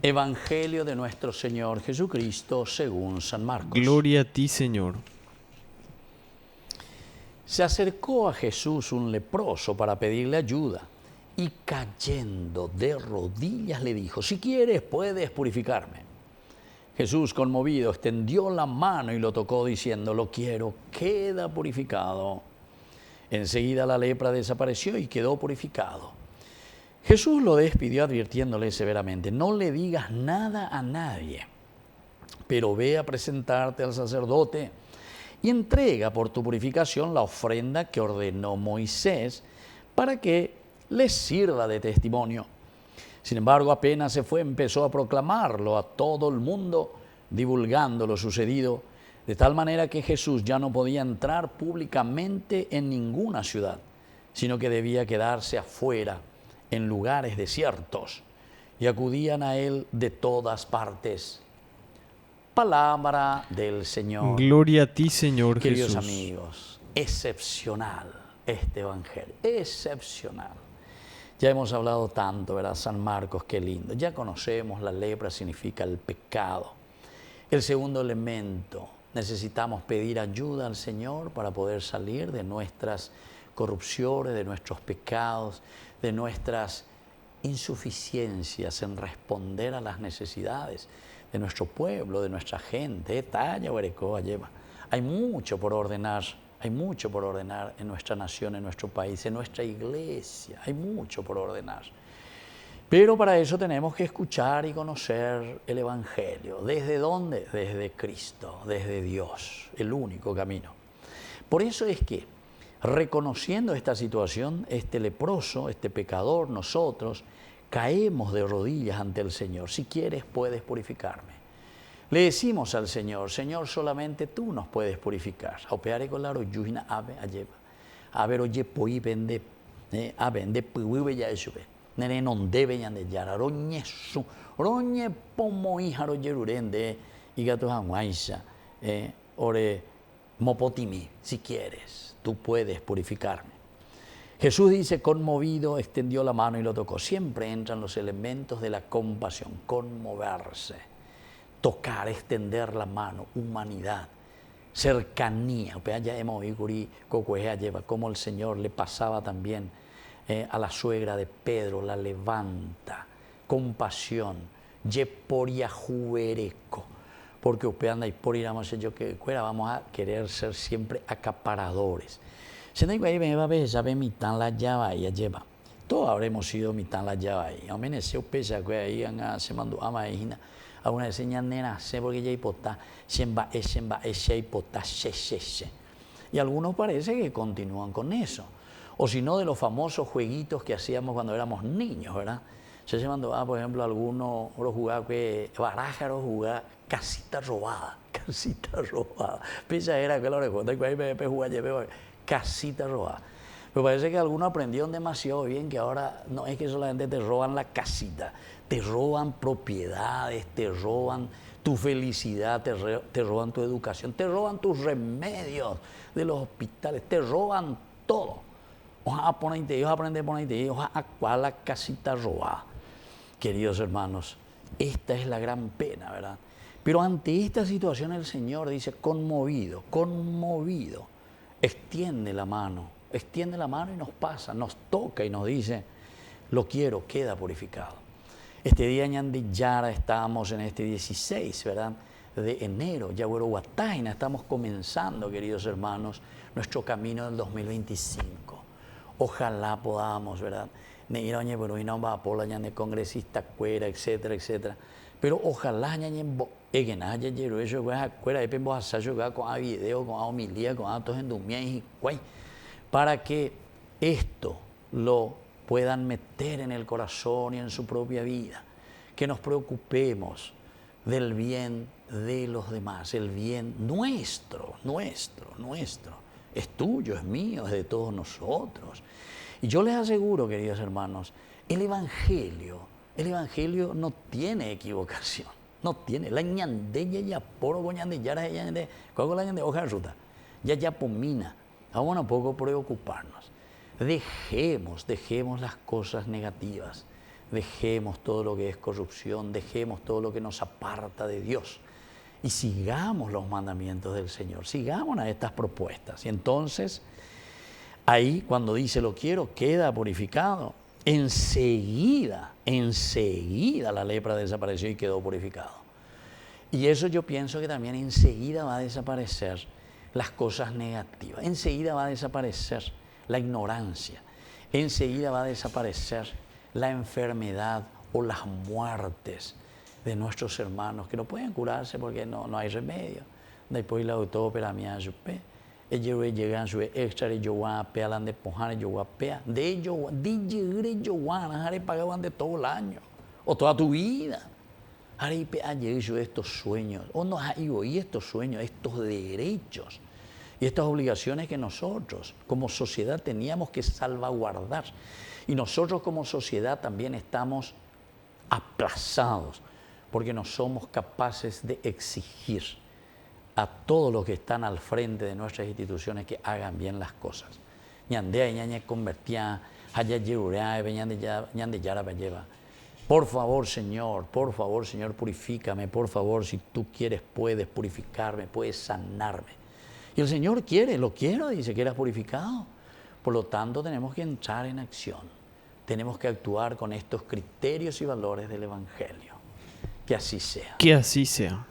Evangelio de nuestro Señor Jesucristo según San Marcos. Gloria a ti, Señor. Se acercó a Jesús un leproso para pedirle ayuda y cayendo de rodillas le dijo: si quieres puedes purificarme. Jesús, conmovido, extendió la mano y lo tocó diciendo: lo quiero, queda purificado. Enseguida la lepra desapareció y quedó purificado. Jesús lo despidió advirtiéndole severamente: no le digas nada a nadie, pero ve a presentarte al sacerdote y entrega por tu purificación la ofrenda que ordenó Moisés para que les sirva de testimonio. Sin embargo, apenas se fue, empezó a proclamarlo a todo el mundo, divulgando lo sucedido, de tal manera que Jesús ya no podía entrar públicamente en ninguna ciudad, sino que debía quedarse afuera, en lugares desiertos, y acudían a él de todas partes. Palabra del Señor. Gloria a ti, Señor Queridos Jesús. amigos, excepcional este Evangelio, excepcional. Ya hemos hablado tanto, ¿verdad? San Marcos, qué lindo. Ya conocemos, la lepra significa el pecado. El segundo elemento, necesitamos pedir ayuda al Señor para poder salir de nuestras corrupciones, de nuestros pecados, de nuestras insuficiencias en responder a las necesidades de nuestro pueblo, de nuestra gente. Hay mucho por ordenar. Hay mucho por ordenar en nuestra nación, en nuestro país, en nuestra iglesia. Hay mucho por ordenar. Pero para eso tenemos que escuchar y conocer el Evangelio. ¿Desde dónde? Desde Cristo, desde Dios, el único camino. Por eso es que, reconociendo esta situación, este leproso, este pecador, nosotros caemos de rodillas ante el Señor. Si quieres, puedes purificarme. Le decimos al Señor: Señor, solamente tú nos puedes purificar. Si quieres, tú puedes purificarme. Jesús dice, conmovido, extendió la mano y lo tocó. Siempre entran los elementos de la compasión: conmoverse, tocar, extender la mano, humanidad, cercanía. Ya hemos visto cómo el Señor le pasaba también a la suegra de Pedro, la levanta, compasión, yeporiajuvereco, porque vamos a querer ser siempre acaparadores. Todos habremos sido mitad la llave ahí. Amaneció pesa ahí se mandó a maína. A una señal nena se porque ya hipota, shemba hipota, y algunos parece que continúan con eso. O si no, de los famosos jueguitos que hacíamos cuando éramos niños, ¿verdad? Se mandó, por ejemplo, algunos jugaba que barájaro, jugaba casita robada. Pesa era que lo recuerdo, que jugaba casita robada. Pero parece que algunos aprendieron demasiado bien que ahora no es que solamente te roban la casita, te roban propiedades, te roban tu felicidad, te roban tu educación, te roban tus remedios de los hospitales, te roban todo. Ojalá aprender a ponerte, ojalá la casita robada. Queridos hermanos, esta es la gran pena, ¿verdad? Pero ante esta situación el Señor dice, conmovido, extiende la mano y nos pasa, nos toca y nos dice, lo quiero, queda purificado. Este día en Ñandillara estábamos en este 16, ¿verdad? De enero, Yaguaroguataina, estamos comenzando, queridos hermanos, nuestro camino del 2025. Ojalá podamos, ¿verdad? Congresista, cuera, etcétera, etcétera. Pero ojalá con video, con homilía, con actos en y para que esto lo puedan meter en el corazón y en su propia vida, que nos preocupemos del bien de los demás, el bien nuestro, es tuyo, es mío, es de todos nosotros. Y yo les aseguro, queridos hermanos, el Evangelio no tiene equivocación, no tiene. La ñandeya ya poro con ñandeyara, ¿cuál es la ñande? Hoja de ruta, ya pomina. Vamos a poco preocuparnos. Dejemos las cosas negativas. dejemos todo lo que es corrupción, dejemos todo lo que nos aparta de Dios y sigamos los mandamientos del Señor, sigamos a estas propuestas. Y entonces, ahí cuando dice lo quiero, queda purificado. Enseguida la lepra desapareció y quedó purificado. Y eso yo pienso que también enseguida va a desaparecer las cosas negativas, enseguida va a desaparecer la ignorancia, enseguida va a desaparecer la enfermedad o las muertes de nuestros hermanos que no pueden curarse porque no hay remedio. Después la autópera me ayupe. Ellos llegan a su extra y yo a pealan de pojar yo a pea. De ellos, yo a pagaban de todo el año o toda tu vida. Haré estos sueños, o no hay estos sueños, estos derechos y estas obligaciones que nosotros como sociedad teníamos que salvaguardar. Y nosotros como sociedad también estamos aplazados porque no somos capaces de exigir a todos los que están al frente de nuestras instituciones que hagan bien las cosas. Por favor, Señor, purifícame, por favor, si tú quieres, puedes purificarme, puedes sanarme. Y el Señor quiere, lo quiero, dice que eras purificado. Por lo tanto, tenemos que entrar en acción. Tenemos que actuar con estos criterios y valores del Evangelio. Que así sea. Que así sea.